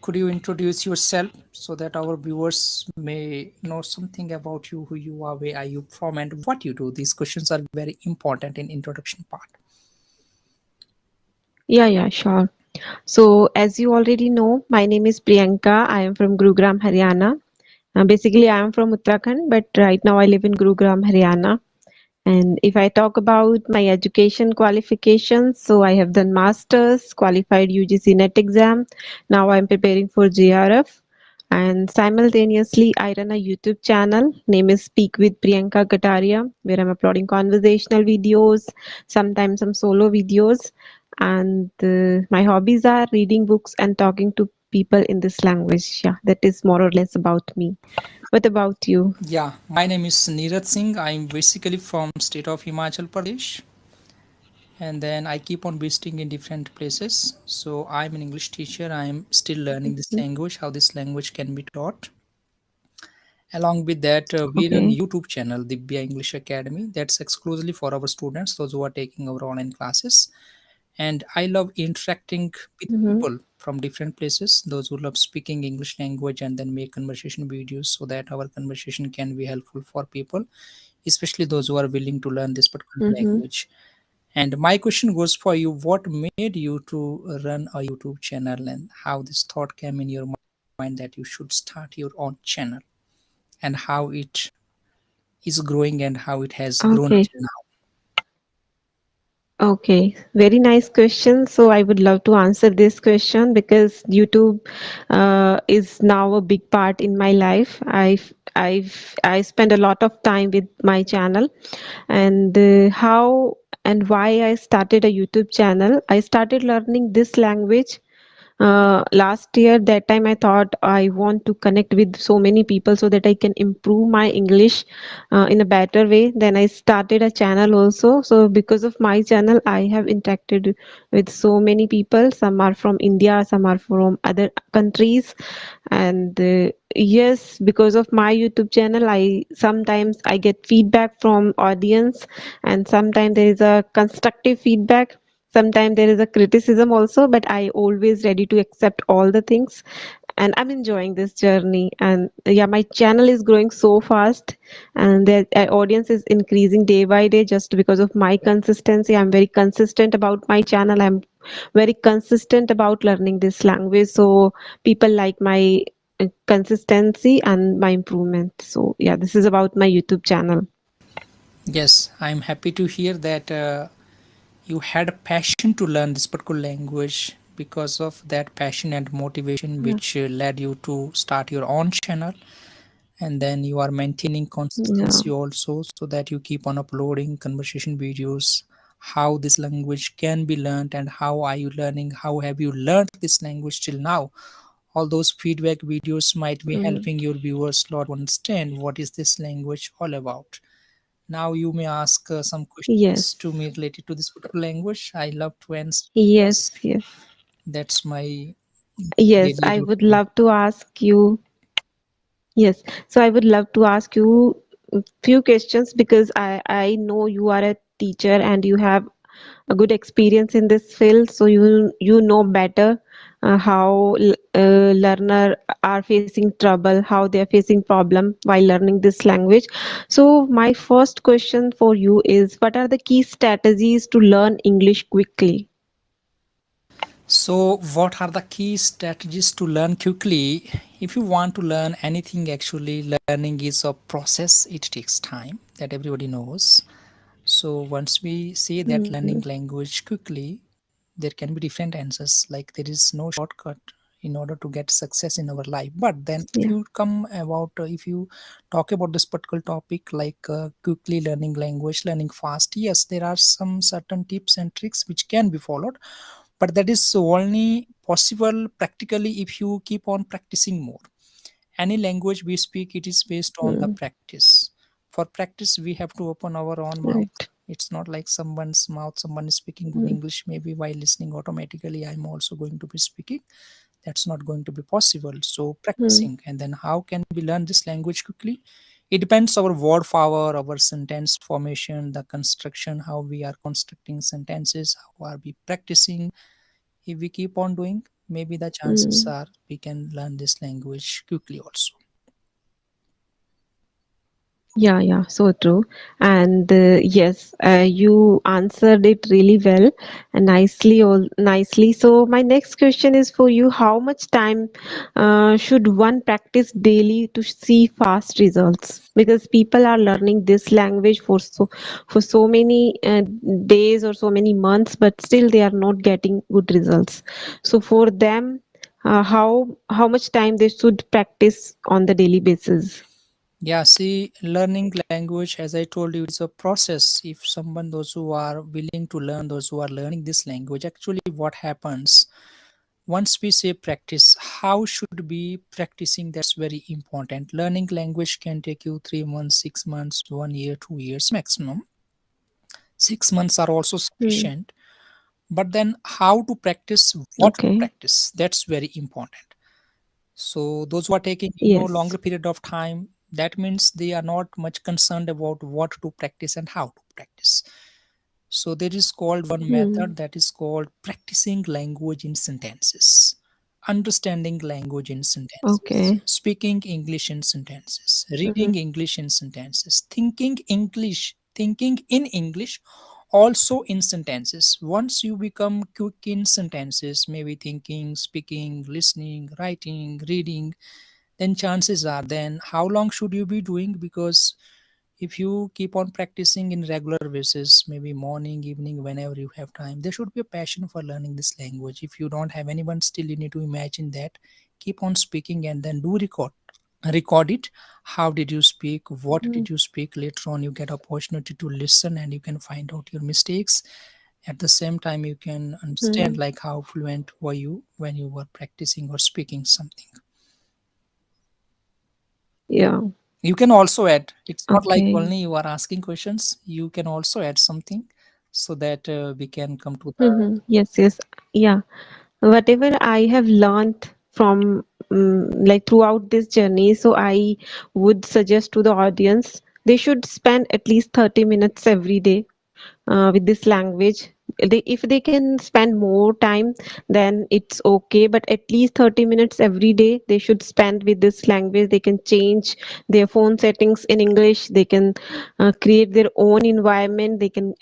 could you introduce yourself so that our viewers may know something about you, who you are, where are you from, and what you do? These questions are very important in introduction part. Yeah, sure. So, as you already know, my name is Priyanka. I am from Gurugram, Haryana. Basically, I am from Uttarakhand, but right now I live in Gurugram, Haryana. And if I talk about my education qualifications, so I have done masters, qualified UGC NET exam. Now I'm preparing for JRF. And simultaneously, I run a YouTube channel. Name is Speak with Priyanka Kataria, where I'm uploading conversational videos, sometimes some solo videos. And my hobbies are reading books and talking to people in this language. Yeah, that is more or less about me. What about you? Yeah, my name is Neeraj Singh. I'm basically from state of Himachal Pradesh, and then I keep on visiting in different places. So I'm an English teacher. I'm still learning this Mhm. language, how this language can be taught. Along with that, we run Okay. YouTube channel, Divya English Academy. That's exclusively for our students, those who are taking our online classes. And I love interacting with Mm-hmm. people from different places, those who love speaking English language and then make conversation videos so that our conversation can be helpful for people, especially those who are willing to learn this particular Mm-hmm. language. And my question goes for you: what made you to run a YouTube channel, and how this thought came in your mind that you should start your own channel, and how it is growing and how it has grown Okay. till now? Okay, very nice question. So I would love to answer this question because YouTube is now a big part in my life. I spend a lot of time with my channel, and how and why I started a YouTube channel. I started learning this language last year. That time I thought I want to connect with so many people so that I can improve my English in a better way. Then I started a channel also. So because of my channel I have interacted with so many people. Some are from India, some are from other countries. And yes, because of my YouTube channel I sometimes I get feedback from audience, and sometimes there is a constructive feedback, sometimes there is a criticism also, but I always ready to accept all the things. And I'm enjoying this journey. And yeah, my channel is growing so fast, and the audience is increasing day by day just because of my consistency. I'm very consistent about my channel. I'm very consistent about learning this language, so people like my consistency and my improvement. So yeah, this is about my YouTube channel. Yes, I'm happy to hear that you had a passion to learn this particular language. Because of that passion and motivation Yeah. which led you to start your own channel, and then you are maintaining Yeah. consistency also so that you keep on uploading conversation videos, how this language can be learned and how are you learning, how have you learned this language till now. All those feedback videos might be Mm. helping your viewers a lot to understand what is this language all about. Now you may ask some questions Yes. to me related to this particular language. I love to answer because Yes. Yes. that's my Yes, daily I would routine. love to ask you. Yes, so I would love to ask you a few questions because I know you are a teacher and you have a good experience in this field, so you know better how learner are facing trouble, how they are facing problem while learning this language. So my first question for you is, what are the key strategies to learn English quickly? So, what are the key strategies to learn quickly? If you want to learn anything, actually, learning is a process, it takes time, that everybody knows. So, once we say that Mhm. learning language quickly, there can be different answers. Like, there is no shortcut in order to get success in our life. But then, if Yeah. you come about, if you talk about this particular topic, like quickly learning language, learning fast, yes, there are some certain tips and tricks which can be followed, but that is only possible practically if you keep on practicing more. Any language we speak, it is based on the Mm. practice. For practice we have to open our own mouth. Right. It's not like someone's mouth, someone is speaking good Mm. English, maybe while listening automatically I'm also going to be speaking. That's not going to be possible. So Mm. practicing. And then how can we learn this language quickly? It depends our word power, our sentence formation, the construction, how we are constructing sentences, how are we practicing. If we keep on doing, maybe the chances Hmm. are we can learn this language quickly also. Yeah, yeah, so true. And yes, you answered it really well and nicely. So my next question is for you: how much time should one practice daily to see fast results? Because people are learning this language for so many days or so many months, but still they are not getting good results. So for them, how much time they should practice on the daily basis? Yeah, see, learning language, as I told you, it's a process. If someone, those who are willing to learn, those who are learning this language, actually, what happens once we say practice, how should be practicing? That's very important. Learning language can take you 3 months, 6 months, 1 year, 2 years maximum. 6 months are also Hmm. sufficient. But then, how to practice, what to Okay. practice, that's very important. So those who are taking Yes. longer period of time, that means they are not much concerned about what to practice and how to practice. So there is called one Hmm. method, that is called practicing language in sentences, understanding language in sentences, Okay. speaking English in sentences, Hmm. reading English in sentences, thinking in English also in sentences. Once you become quick in sentences, maybe thinking, speaking, listening, writing, reading, then chances are, then how long should you be doing? Because if you keep on practicing in regular basis, maybe morning, evening, whenever you have time, there should be a passion for learning this language. If you don't have anyone, still you need to imagine that, keep on speaking and then do record it. How did you speak, what Hmm. did you speak? Later on you get opportunity to listen and you can find out your mistakes. At the same time you can Hmm. understand like how fluent were you when you were practicing or speaking something. Yeah. You can also add, it's not like Okay. only you are asking questions, you can also add something so that we can come to the. Hmm. Yes. Yes. Yeah. Whatever I have learned from like throughout this journey, so I would suggest to the audience they should spend at least 30 minutes every day with this language. If they can spend more time, then it's okay. But at least 30 minutes every day they should spend with this language. They can change their phone settings in English. They can create their own environment. They can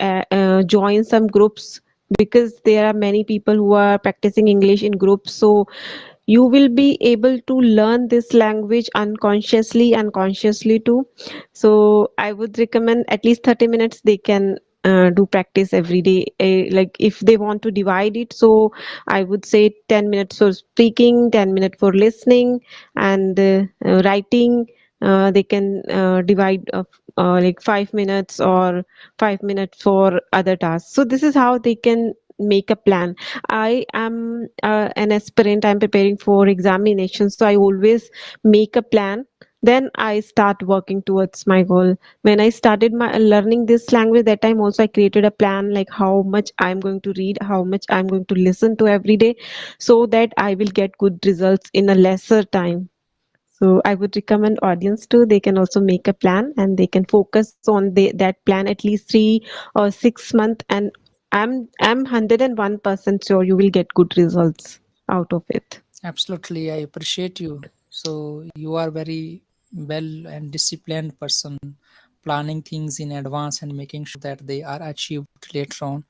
join some groups because there are many people who are practicing English in groups. So you will be able to learn this language unconsciously and consciously too. So I would recommend at least 30 minutes they can do practice every day. Like if they want to divide it, so I would say 10 minutes for speaking, 10 minutes for listening, and writing. They can divide like 5 minutes or 5 minutes for other tasks. So this is how they can make a plan. I am an aspirant. I'm preparing for examination, so I always make a plan. Then I start working towards my goal. When I started my learning this language, that time also I created a plan like how much I'm going to read, how much I'm going to listen to every day, so that I will get good results in a lesser time. So I would recommend audience too. They can also make a plan and they can focus on that plan at least 3 or 6 months, and I'm 101% sure you will get good results out of it. Absolutely, I appreciate you. So you are very well and disciplined person, planning things in advance and making sure that they are achieved later on.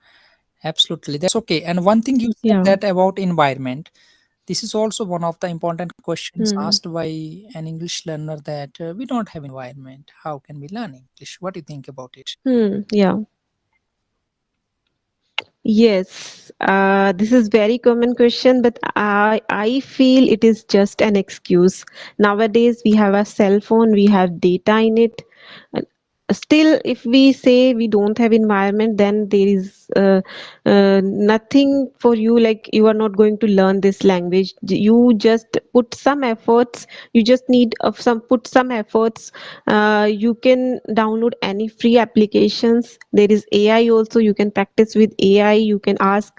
Absolutely, that's okay. And one thing you said Yeah. that about environment, this is also one of the important questions Hmm. asked by an English learner, that we don't have environment. How can we learn English? What do you think about it? Yeah. Yes, this is very common question, but I feel it is just an excuse. Nowadays, we have a cell phone, we have data in it. And still, if we say we don't have environment, then there is nothing for you. Like you are not going to learn this language. You just put some efforts. You just need of some put some efforts. You can download any free applications. There is AI also. You can practice with AI. You can ask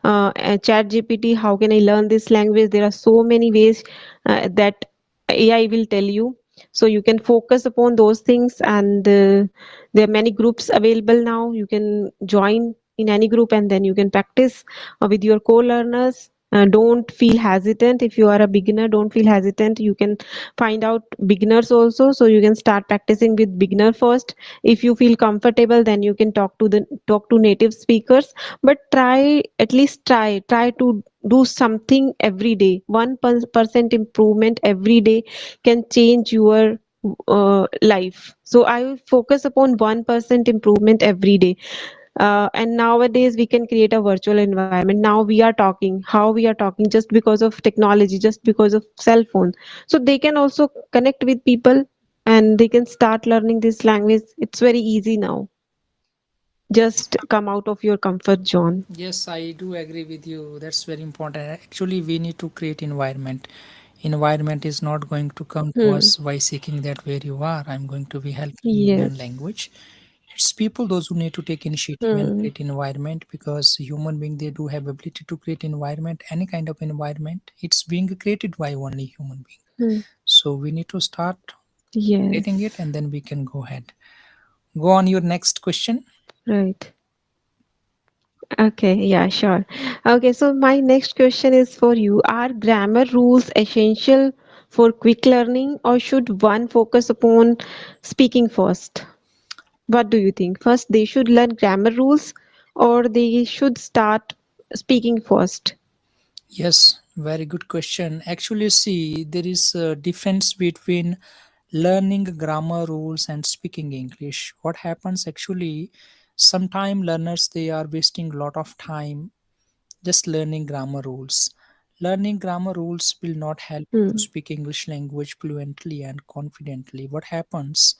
chat gpt how can I learn this language. There are so many ways that AI will tell you. So you can focus upon those things, and there are many groups available now. You can join in any group and then you can practice with your co-learners. Don't feel hesitant. If you are a beginner, don't feel hesitant. You can find out beginners also, so you can start practicing with beginner first. If you feel comfortable, then you can talk to native speakers. But try, at least try to do something every day. 1% improvement every day can change your life. So I will focus upon 1% improvement every day. And nowadays we can create a virtual environment. Now we are talking, how we are talking, just because of technology, just because of cell phone. So they can also connect with people, and they can start learning this language. It's very easy now. Just come out of your comfort zone. Yes, I do agree with you. That's very important. Actually, we need to create environment. Environment is not going to come to Hmm. us by seeking that where you are. I'm going to be helping you learn Yes. language. It's people those who need to take initiative and Hmm. create environment, because human being they do have ability to create environment, any kind of environment. It's being created by only human being. Hmm. So we need to start creating it Yes. and then we can go ahead. Go on your next question. Right. Okay, yeah, sure. Okay, so my next question is for you. Are grammar rules essential for quick learning, or should one focus upon speaking first? What do you think? First, they should learn grammar rules, or they should start speaking first? Yes, very good question. Actually, see, there is a difference between learning grammar rules and speaking English. What happens actually, sometime learners they are wasting a lot of time just learning grammar rules. Learning grammar rules will not help you to Hmm. speak English language fluently and confidently. What happens?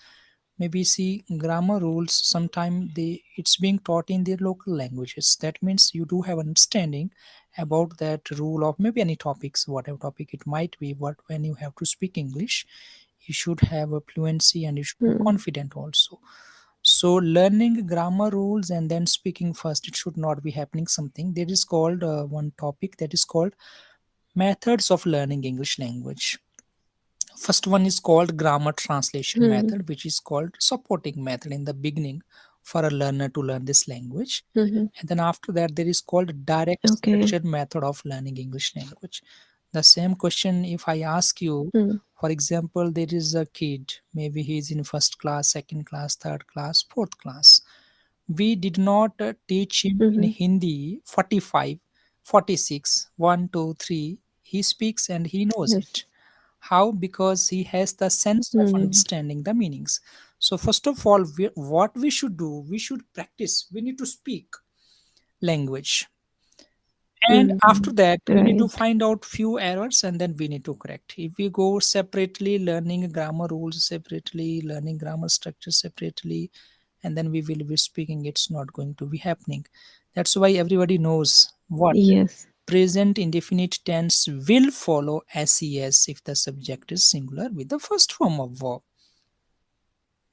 Maybe see grammar rules sometime they it's being taught in their local languages. That means you do have understanding about that rule of maybe any topics, whatever topic it might be. But when you have to speak English, you should have a fluency and you should be Hmm. confident also. So learning grammar rules and then speaking first, it should not be happening. Something there is called one topic that is called methods of learning English language. First one is called grammar translation Hmm. method, which is called supporting method in the beginning for a learner to learn this language. Hmm. And then after that, there is called direct Okay. structured method of learning English language. The same question, if I ask you, Hmm. for example, there is a kid, maybe he is in first class, second class, third class, fourth class. We did not teach him in Hmm. Hindi 45, 46, 1, 2, 3. He speaks and he knows Yes. it. How? Because he has the sense of Hmm. understanding the meanings. So first of all, what we should do, we should practice. We need to speak language, and Hmm. after that we need to Right. find out few errors and then we need to correct. If we go separately learning grammar rules separately, learning grammar structure separately, and then we will be speaking, it's not going to be happening. That's why everybody knows what Yes. present indefinite tense will follow ses if the subject is singular with the first form of verb.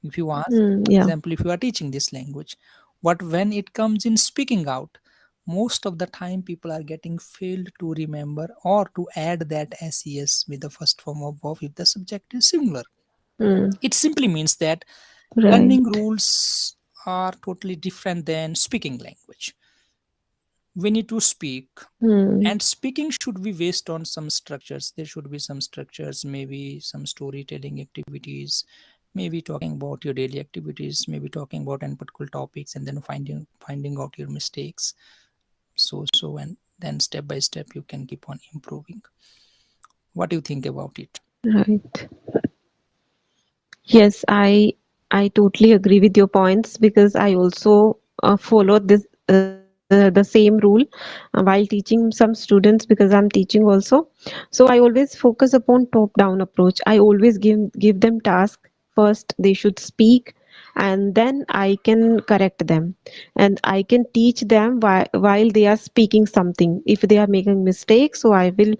If you ask, Hmm. for Yeah. example, if you are teaching this language, but when it comes in speaking out, most of the time people are getting failed to remember or to add that ses with the first form of verb if the subject is singular. Hmm. It simply means that learning Right. rules are totally different than speaking language. We need to speak, Hmm. and speaking should be based on some structures. There should be some structures, maybe some storytelling activities, maybe talking about your daily activities, maybe talking about any particular topics and then finding out your mistakes. So and then step by step you can keep on improving. What do you think about it? Right. Yes, I totally agree with your points, because I also follow this the same rule while teaching some students, because I'm teaching also. So I always focus upon top down approach. I always give them task. First they should speak, and then I can correct them, and I can teach them while they are speaking something. If they are making mistakes, so I will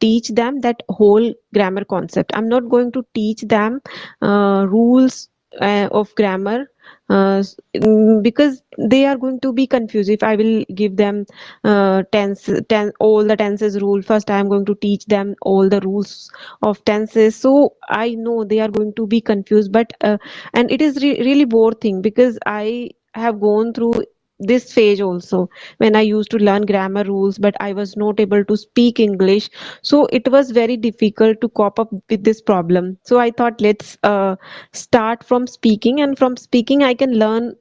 teach them that whole grammar concept. I'm not going to teach them rules of grammar, because they are going to be confused. If I will give them all the tenses rule, first I am going to teach them all the rules of tenses, so I know they are going to be confused. But and it is really bore thing, because I have gone through this phase also, when I used to learn grammar rules but I was not able to speak English. So it was very difficult to cope up with this problem. So I thought, let's start from speaking, and from speaking I can learn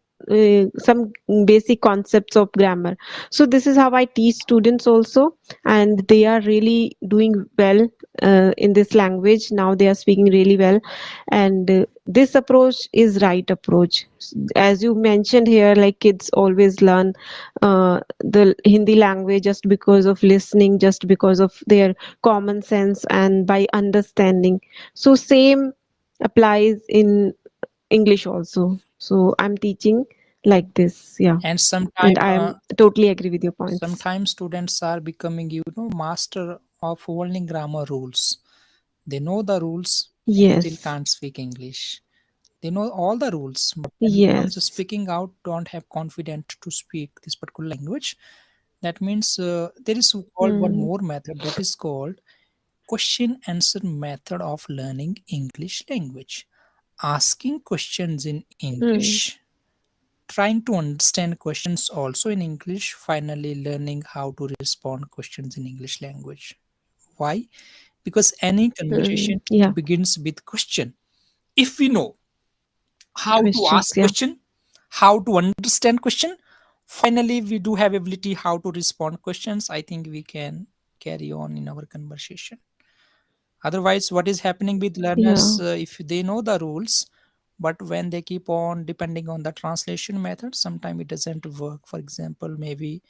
some basic concepts of grammar. So this is how I teach students also, and they are really doing well in this language. Now they are speaking really well, and this approach is right approach. As you mentioned here, like kids always learn the Hindi language just because of listening, just because of their common sense and by understanding. So same applies in English also. So I'm teaching like this, yeah. And And sometime I am totally agree with your points. sometimes students are becoming, master of only grammar rules. They know the rules, but still Yes. can't speak English. They know all the rules, but when it comes to Yes. speaking out, don't have confidence to speak this particular language. That means there is called one Hmm. more method, that is called question answer method of learning English language. Asking questions in Hmm. English, trying to understand questions also in English, finally learning how to respond questions in English language. Why? Because any Hmm. conversation, it Yeah. begins with question. If we know how to Questions. ask Yeah. question, how to understand question, finally we do have ability how to respond questions, I think we can carry on in our conversation. Otherwise, what is happening with learners, Yeah. if they know the rules, but when they keep on depending on the translation method, sometimes it doesn't work. For example, maybe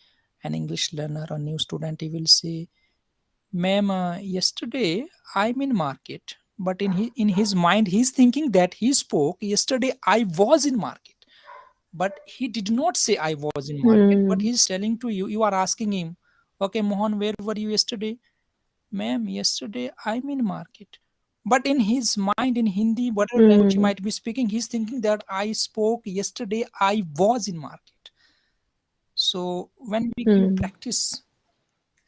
an English learner or new student, he will say, ma'am, yesterday I'm in market, but in his mind he's thinking that he spoke yesterday I was in market, but he did not say I was in market, but Hmm. he's telling to you, you are asking him, okay Mohan, where were you yesterday? Ma'am, yesterday I'm in market. But in his mind, in Hindi, whatever language he Hmm. might be speaking, he's thinking that I spoke yesterday, I was in market. So when we give Hmm. practice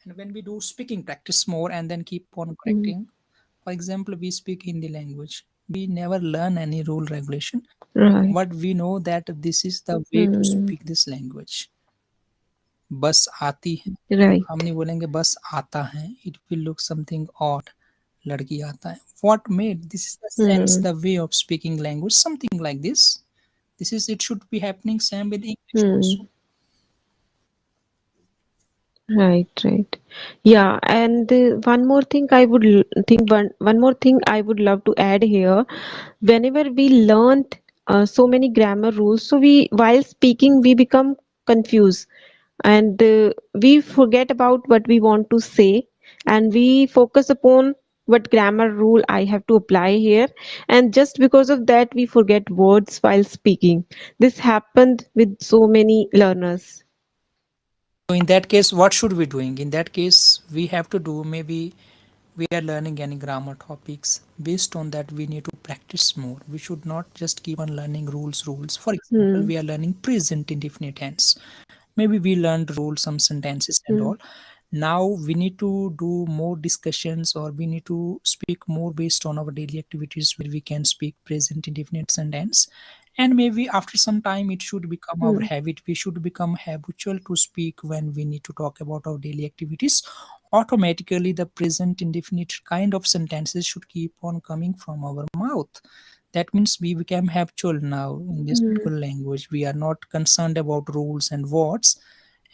and when we do speaking practice more and then keep on Hmm. correcting, for example, we speak Hindi language. We never learn any rule regulation, Right. but we know that this is the way to Hmm. speak this language. बस आती है, हम Right. नहीं बोलेंगे बस आता है, it will look something odd. लड़की आता है. What made this is the sense, Hmm. the way of speaking language, something like this. This is it should be happening same with English Hmm. also. Right, right. Yeah, and one more thing I would think one more thing I would love to add here. Whenever we learned so many grammar rules, so we while speaking we become confused, and we forget about what we want to say, and we focus upon what grammar rule I have to apply here, and just because of that we forget words while speaking. This happened with so many learners. So in that case, what should we doing? In that case, we have to do, maybe we are learning any grammar topics. Based on that, we need to practice more. We should not just keep on learning rules. For example, Hmm. we are learning present indefinite tense. Maybe we learned rules, some sentences and Hmm. all. Now we need to do more discussions, or we need to speak more based on our daily activities where we can speak present indefinite sentence. And maybe after some time it should become our Hmm. habit, we should become habitual to speak when we need to talk about our daily activities. Automatically the present indefinite kind of sentences should keep on coming from our mouth. That means we became habitual now in this Hmm. particular language. We are not concerned about rules and words,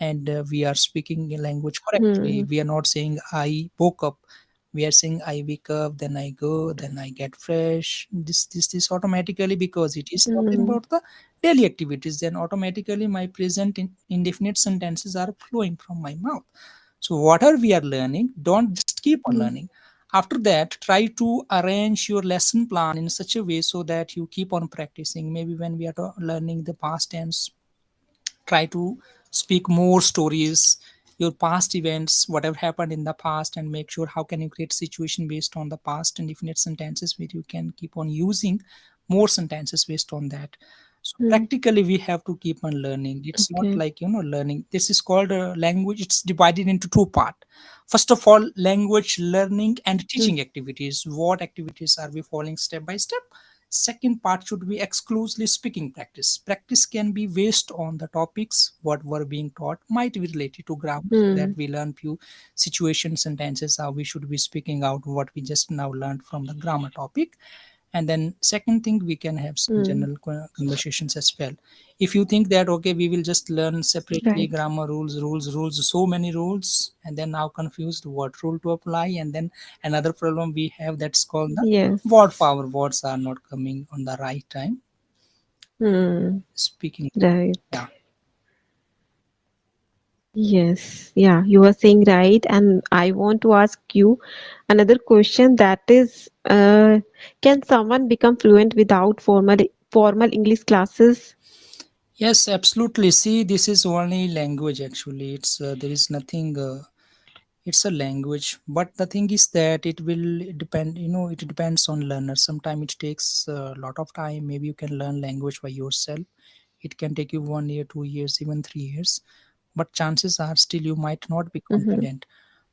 and we are speaking a language correctly. Hmm. We are not saying I woke up. We are saying I wake up, then I go, then I get fresh. This automatically, because it is talking Hmm. about the daily activities. Then automatically my present indefinite sentences are flowing from my mouth. So whatever we are learning, don't just keep on Hmm. learning. After that, try to arrange your lesson plan in such a way so that you keep on practicing. Maybe when we are learning the past tense, try to speak more stories, your past events, whatever happened in the past, and make sure how can you create situation based on the past and definite sentences where you can keep on using more sentences based on that. So Hmm. practically we have to keep on learning. It's not Okay. like learning, this is called a language. It's divided into two part. First of all, language learning and Hmm. teaching activities. What activities are we following step by step? Second part should be exclusively speaking practice. Practice can be based on the topics what were being taught, might be related to grammar, so Hmm. that we learn few situation sentences how we should be speaking out what we just now learned from the grammar topic. And then second thing, we can have some Hmm. general conversations as well. If you think that okay, we will just learn separately Right. grammar rules, so many rules, and then now confused what rule to apply. And then another problem we have, that's called the word Yes. power. Words are not coming on the right time Hmm. speaking. Right. Yeah. Yes, yeah, you were saying right, and I want to ask you another question that is, can someone become fluent without formal English classes? Yes, absolutely. See, this is only language actually. It's there is nothing. It's a language, but the thing is that it will depend. It depends on learner. Sometimes it takes a lot of time. Maybe you can learn language by yourself. It can take you 1 year, 2 years, even 3 years. But chances are still you might not be Mm-hmm. confident.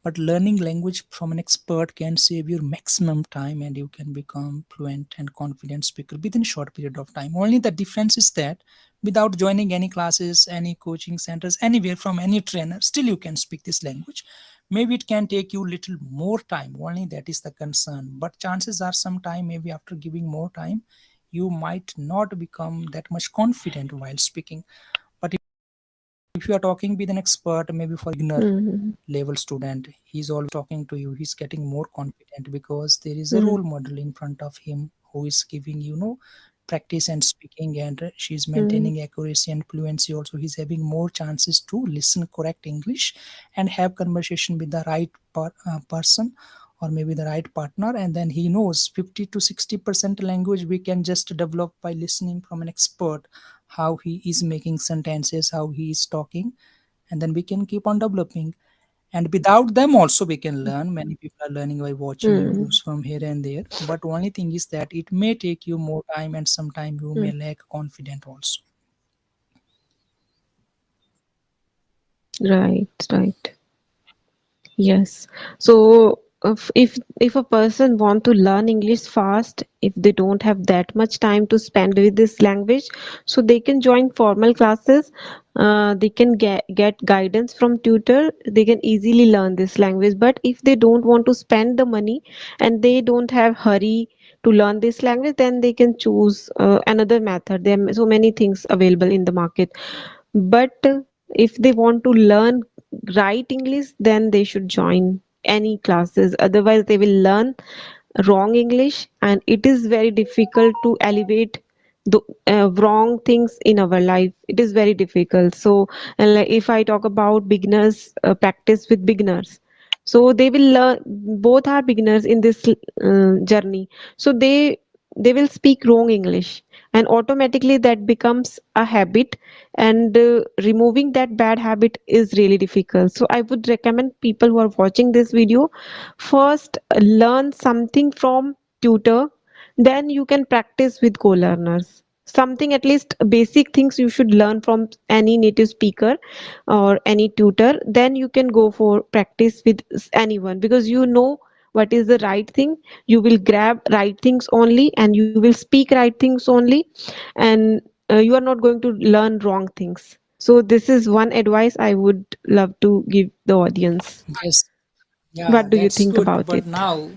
But learning language from an expert can save you maximum time, and you can become fluent and confident speaker within a short period of time. Only the difference is that without joining any classes, any coaching centers, anywhere from any trainer, still you can speak this language. Maybe it can take you little more time. Only that is the concern. But chances are sometime maybe after giving more time, you might not become that much confident while speaking. But if you are talking with an expert, maybe for beginner Mm-hmm. level student, he's always talking to you, he's getting more confident because there is a Mm-hmm. role model in front of him who is giving practice and speaking, and she's Mm-hmm. maintaining accuracy and fluency also. He's having more chances to listen correct English and have conversation with the right person, or maybe the right partner. And then he knows 50 to 60% language we can just develop by listening from an expert, how he is making sentences, how he is talking, and then we can keep on developing. And without them also we can learn. Many people are learning by watching Mm-hmm. YouTubes from here and there, but only thing is that it may take you more time, and sometimes you may lack confidence also. Right, right. Yes. So if a person want to learn English fast, if they don't have that much time to spend with this language, so they can join formal classes. They can get guidance from tutor. They can easily learn this language. But if they don't want to spend the money and they don't have hurry to learn this language, then they can choose another method. There are so many things available in the market. But if they want to learn write English, then they should join any classes. Otherwise, they will learn wrong English, and it is very difficult to elevate the wrong things in our life. It is very difficult. So, and like if I talk about beginners, practice with beginners. So they will learn. Both are beginners in this journey. So they will speak wrong English, and automatically that becomes a habit, and removing that bad habit is really difficult. So I would recommend people who are watching this video, first learn something from tutor, then you can practice with co-learners. Something, at least basic things you should learn from any native speaker or any tutor, then you can go for practice with anyone, because you know what is the right thing. You will grab right things only, and you will speak right things only, and you are not going to learn wrong things. So this is one advice I would love to give the audience. Yes, yeah, What do you that's think good. about But it? now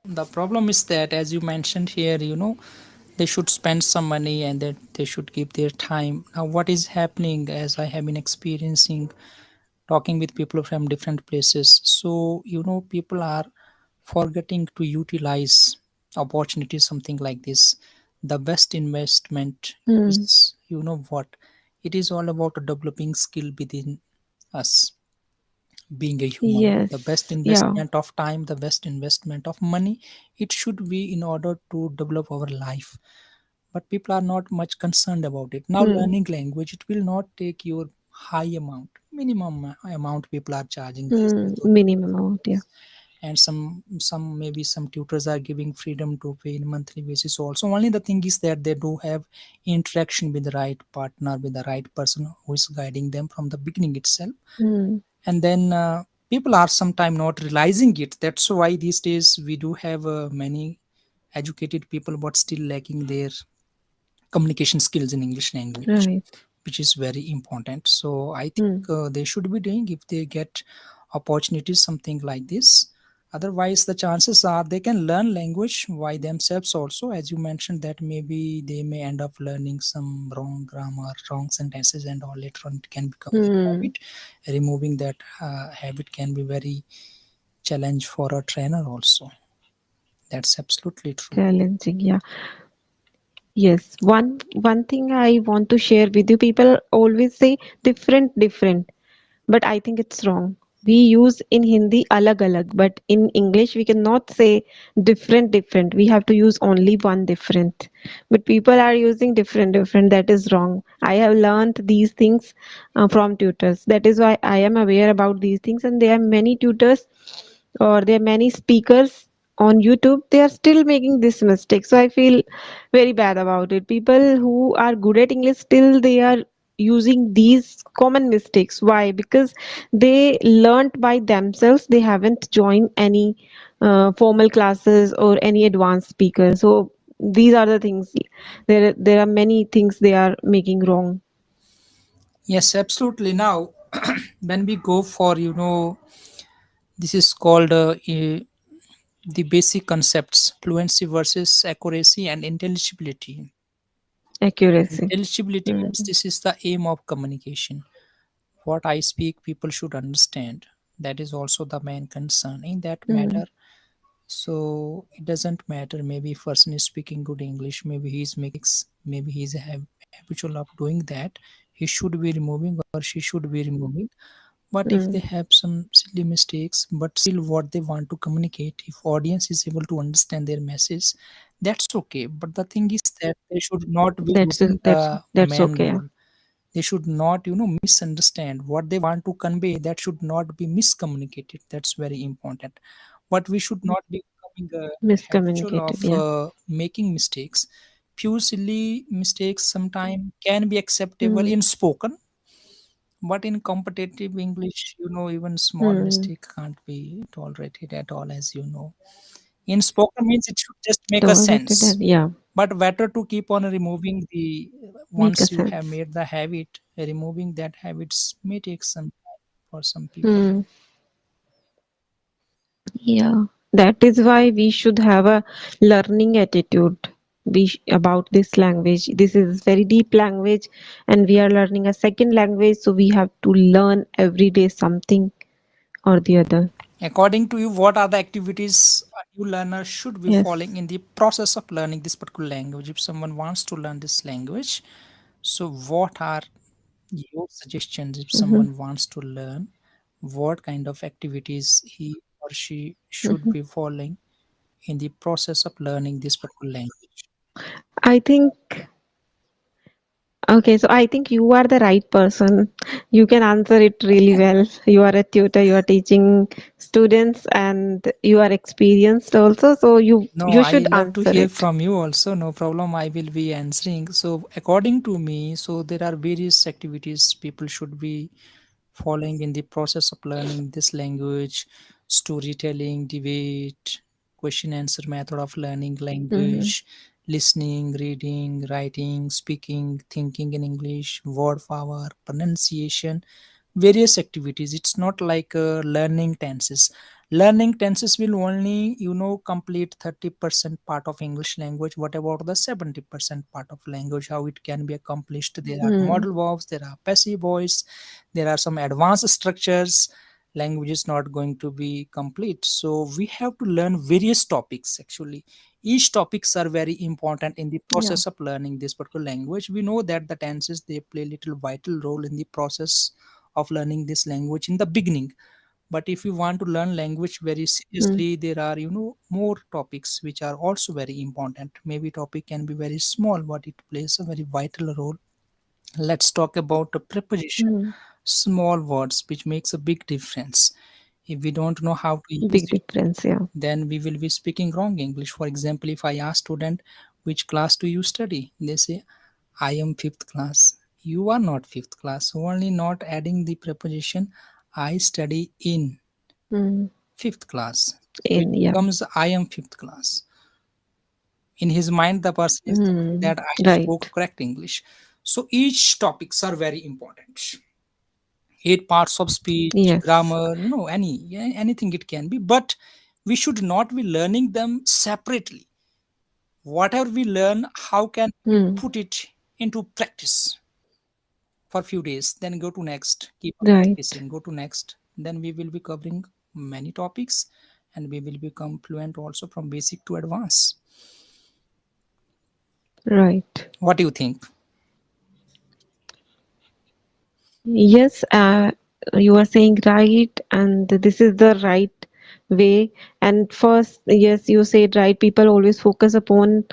the problem is that, as you mentioned here, they should spend some money and that they should give their time. Now what is happening, as I have been experiencing talking with people from different places, so people are forgetting to utilize opportunities, something like this. The best investment Hmm. is, what, it is all about developing skill within us, being a human. The best Yes. Yeah. investment of time, the best investment of money, it should be in order to develop our life. But people are not much concerned about it. Now Hmm. learning language, it will not take your high amount. Minimum amount people are charging these Hmm. days, those Minimum amount. Yeah. and some maybe some tutors are giving freedom to pay in monthly basis also. Only the thing is that they do have interaction with the right partner, with the right person who is guiding them from the beginning itself. Hmm. And then people are sometimes not realizing it. That's why these days we do have many educated people but still lacking their communication skills in English language, Right. which is very important. So I think Hmm. they should be doing if they get opportunities something like this. Otherwise the chances are they can learn language by themselves also, as you mentioned, that maybe they may end up learning some wrong grammar, wrong sentences and all. Later on it can become their Hmm. habit. Removing that habit can be very challenge for a trainer also. That's absolutely true. Challenging. Yeah. Yes. One thing I want to share with you. People always say different, different. But I think it's wrong. We use in Hindi alag alag, but in English we cannot say different different. We have to use only one different. But people are using different different. That is wrong. I have learned these things from tutors. That is why I am aware about these things. And there are many tutors or there are many speakers on YouTube. They are still making this mistake. So I feel very bad about it. People who are good at English still they are using these common mistakes. Why? Because they learnt by themselves. They haven't joined any formal classes or any advanced speakers. So these are the things. There are many things they are making wrong. Yes, absolutely. Now when we go for, this is called the basic concepts: fluency versus accuracy and intelligibility. Accuracy. Intelligibility means Mm, this is the aim of communication. What I speak people should understand. That is also the main concern in that mm, matter. So it doesn't matter, maybe if person is speaking good English, maybe he's making maybe he's habitual of doing that, he should be removing or she should be removing. But if they mm. have some silly mistakes but still what they want to communicate, if audience is able to understand their message, that's okay. But the thing is that they should not be That's losing the that's main okay. Yeah. goal. They should not misunderstand what they want to convey. That should not be miscommunicated. That's very important. But we should not be becoming habitual Miscommunicated. of Yeah. making mistakes. Few silly mistakes sometimes can be acceptable Mm, in spoken, but in competitive English, even small mm. mistake can't be tolerated at all, as you know. In spoken means it should just make a Tolerated sense. and yeah, But better to keep on removing the make a once you have sense. made the habit, removing that habits may take some time for some people. Hmm. Yeah, that is why we should have a learning attitude about this language. This is very deep language, and we are learning a second language, so we have to learn every day something or the other. According to you, what are the activities a new learner should be Yes. following in the process of learning this particular language? If someone wants to learn this language, so what are your suggestions if Hmm. someone wants to learn? What kind of activities he or she should Hmm. be following in the process of learning this particular language? I think okay, so I think you are the right person. You can answer it really well. You are a tutor, you are teaching students and you are experienced also, so No, you I should love to answer hear it. from you also. No problem. I will be answering. So, according to me, so there are various activities people should be following in the process of learning this language: storytelling, debate, question answer method of learning Hmm. language, listening, reading, writing, speaking, thinking in English, word power, pronunciation, various activities. It's not like learning tenses. Learning tenses will only complete 30% part of English language. What about the 70% part of language, how it can be accomplished? There are Hmm. modal verbs, there are passive voice, there are some advanced structures. Language is not going to be complete, so we have to learn various topics. Actually, each topics are very important in the Yeah. process of learning this particular language. We know that the tenses, they play little vital role in the process of learning this language in the beginning. But if you want to learn language very Hmm. seriously, there are more topics which are also very important. Maybe topic can be very small but it plays a very vital role. Let's talk about the preposition. Hmm. Small words which makes a big difference. If we don't know how to use Big it, difference, yeah. then we will be speaking wrong English. For example, if I ask student, which class do you study, they say, I am fifth class. You are not fifth class. Only not adding the preposition I study in Hmm. fifth class. So it In yeah. becomes I am fifth class. In his mind, the person is thinking Hmm. that I spoke Right. correct English. So each topics are very important. 8 parts of speech, Yes. grammar, anything it can be, but we should not be learning them separately. Whatever we learn, how can we Hmm. put it into practice for few days, then go to next, keep on Right. practicing, go to next, then we will be covering many topics, and we will become fluent also from basic to advanced. Right. What do you think? Yes, you are saying right, and this is the right way. And first, yes, you said right. People always focus upon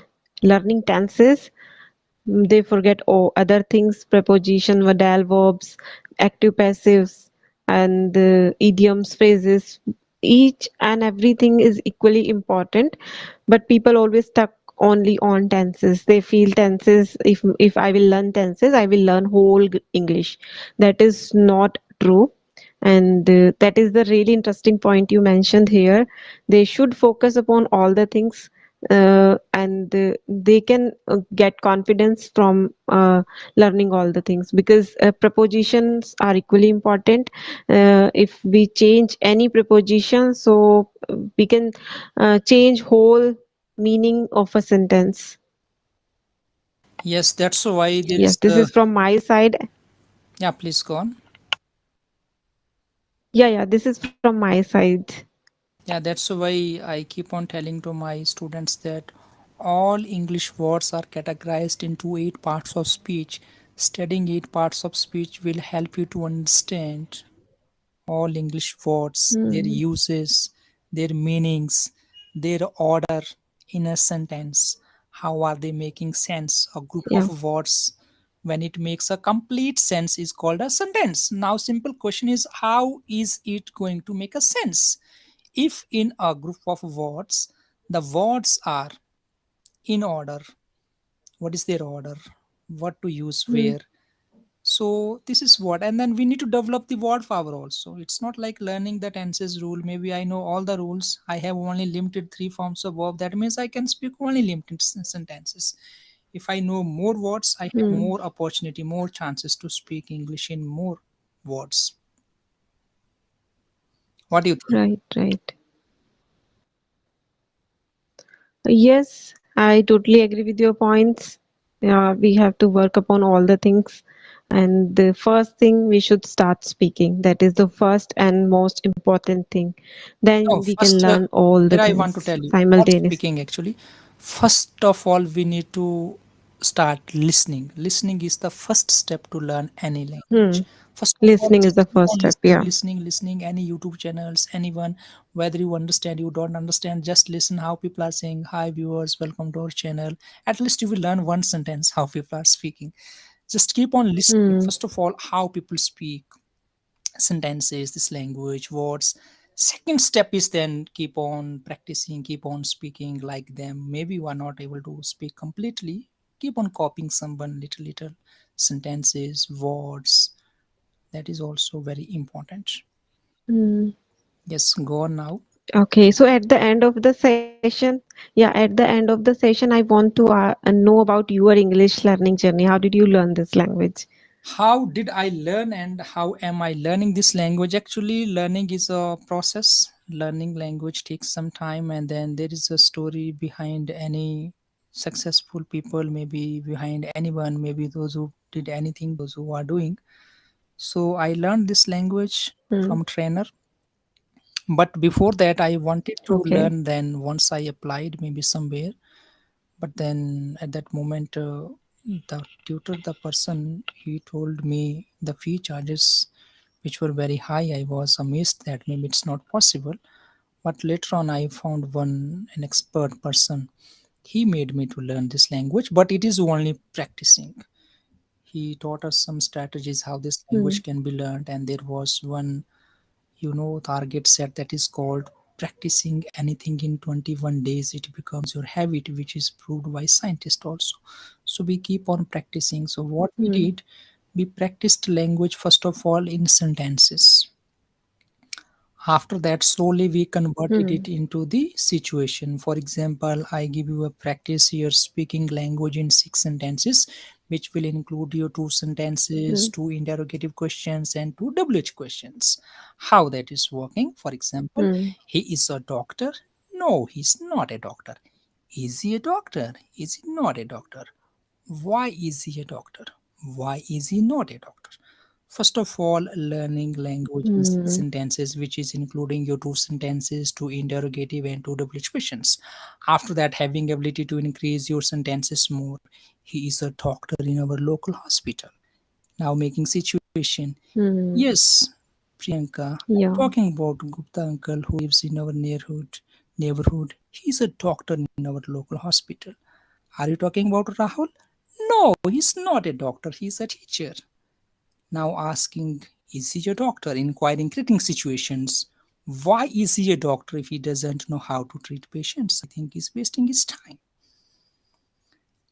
learning tenses. They forget other things: preposition, modal verbs, active passives, and idioms, phrases. Each and everything is equally important, but people always stuck only on tenses. They feel tenses, if I will learn tenses, I will learn whole English. That is not true. And that is the really interesting point you mentioned here. They should focus upon all the things, and they can get confidence from learning all the things, because prepositions are equally important. If we change any preposition, so we can change whole meaning of a sentence. Yes, that's why there is Yes, this is from my side. yeah, please go on. Yeah, this is from my side. Yeah, that's why I keep on telling to my students that all English words are categorized into 8 parts of speech. Studying 8 parts of speech will help you to understand all English words, their Hmm. uses, their meanings, their order in a sentence. How are they making sense? A group Yeah. of words, when it makes a complete sense, is called a sentence. Now, simple question is, how is it going to make a sense? If in a group of words, the words are in order, what is their order? What to use Hmm. where? So this is what, and then we need to develop the word power also. It's not like learning the tenses rule. Maybe I know all the rules, I have only limited 3 forms of verb, that means I can speak only limited sentences. If I know more words, I have Hmm. more opportunity, more chances to speak English in more words. What do you think? Right, right. Yes, I totally agree with your points. Yeah, we have to work upon all the things. And the first thing, we should start speaking. That is the first and most important thing. No, Then we can first, learn all the here I want to things tell you, not simultaneously. speaking actually. First of all, we need to start listening. Listening is the first step to learn any Hmm. language. First of all, Listening is just the keep first on step. listening, Yeah. listening, listening. Any YouTube channels, anyone, whether you understand, you don't understand, just listen how people are saying, "Hi, viewers, welcome to our channel." At least you will learn one sentence how people are speaking. Just keep on listening. Hmm. First of all, how people speak sentences, this language, words. Second step is then keep on practicing, keep on speaking like them. Maybe you are not able to speak completely. Keep on copying someone little, little sentences, words. That is also very important. Hmm. Yes, go on now. Okay, so at the end of the session, yeah, at the end of the session, I want to know about your English learning journey. How did you learn this language? How did I learn and how am I learning this language? Actually, learning is a process. Learning language takes some time, and then there is a story behind any successful people, maybe behind anyone, maybe those who did anything, those who are doing. So I learned this language Hmm. from trainer. But before that, I wanted to Okay. learn. Then once I applied, maybe somewhere, but then at that moment, the tutor, the person, he told me the fee charges, which were very high. I was amazed that maybe it's not possible. But later on, I found an expert person. He made me to learn this language, but it is only practicing. He taught us some strategies how this Hmm. language can be learned, and there was one, target set, that is called practicing anything in 21 days it becomes your habit, which is proved by scientists also. So we keep on practicing. So what we Hmm. did, we practiced language first of all in sentences. After that, slowly we converted Hmm. it into the situation. For example, I give you a practice here, speaking language in 6 sentences, which will include your two sentences, Hmm. two interrogative questions, and two WH questions. How that is working? For example, Hmm. he is a doctor. No, he's not a doctor. Is he a doctor? Is he not a doctor? Why is he a doctor? Why is he not a doctor? First of all, learning language in six Hmm. sentences, which is including your two sentences, two interrogative, and two double questions. After that, having ability to increase your sentences more. He is a doctor in our local hospital. Now making situation. Hmm. Yes, Priyanka, I'm Yeah. talking about Gupta uncle who lives in our neighborhood. Neighborhood. He's a doctor in our local hospital. Are you talking about Rahul? No, he's not a doctor. He's a teacher. Now asking, is he a doctor? Inquiring critical situations. Why is he a doctor if he doesn't know how to treat patients? I think he's wasting his time.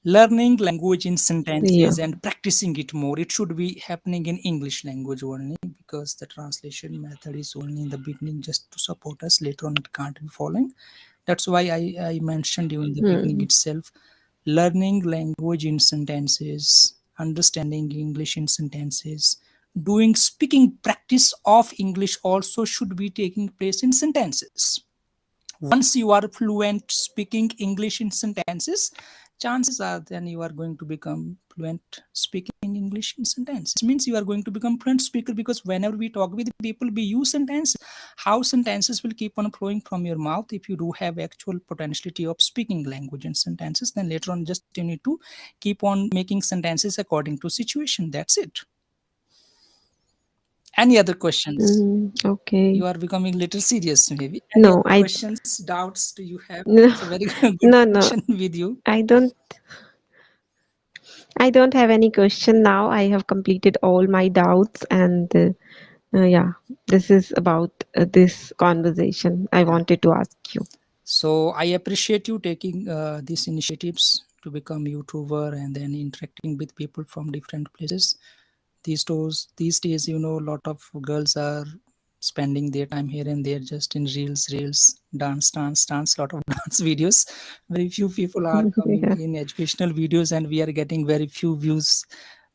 Learning language in Yeah. sentences and practicing it more. It should be happening in English language only because the translation method is only in the beginning just to support us. Later on, it can't be following. That's why I mentioned you in the beginning Hmm. itself. Learning language in sentences, understanding English in sentences, doing speaking practice of English also should be taking place in sentences. Once you are fluent speaking English in sentences, chances are then you are going to become fluent speaking English in sentences. Means you are going to become fluent speaker because whenever we talk with people, we use sentences. How sentences will keep on flowing from your mouth if you do have actual potentiality of speaking language in sentences? Then later on, just you need to keep on making sentences according to situation. That's it. Any other questions? Hmm. Okay. You are becoming a little serious, maybe. Any No, other questions, doubts do you have? no, It's a very good no, no. session with you. I don't I don't have any question now. I have completed all my doubts and yeah, this is about this conversation I Yeah. wanted to ask you. So I appreciate you taking these initiatives to become YouTuber and then interacting with people from different places. These days, a lot of girls are spending their time here and there just in reels, dance, lot of dance videos. Very few people are coming Yeah. in educational videos, and we are getting very few views,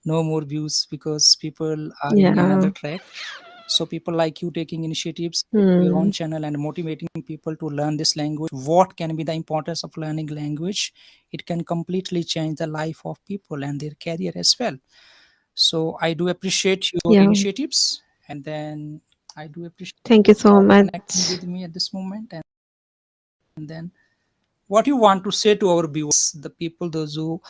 no more views because people are in another Yeah. track. So people like you taking initiatives into your own Hmm. channel and motivating people to learn this language. What can be the importance of learning language? It can completely change the life of people and their career as well. So I do appreciate your Yeah. initiatives, and then I do appreciate Thank you you so for much. connecting with me at this moment. And then what you want to say to our viewers, the people, those who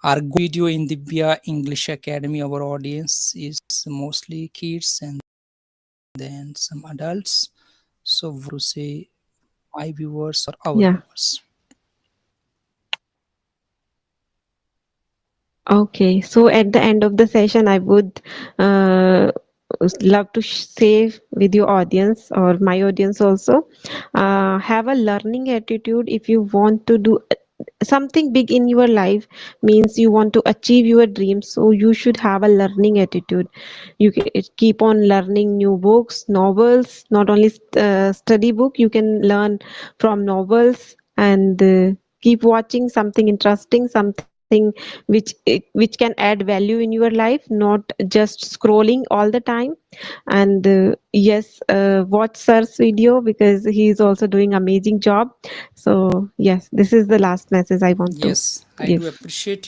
are video in the via English Academy, our audience is mostly kids and then some adults. So to say my viewers or our Yeah. viewers. Okay, so at the end of the session, I would uh, love to say with your audience or my audience also, have a learning attitude if you want to do something big in your life, means you want to achieve your dreams, so you should have a learning attitude. You keep on learning new books, novels, not only study book, you can learn from novels and keep watching something interesting, something which can add value in your life, not just scrolling all the time. And yes, watch sir's video because he is also doing amazing job. So yes, this is the last message I want to Yes, I do give. appreciate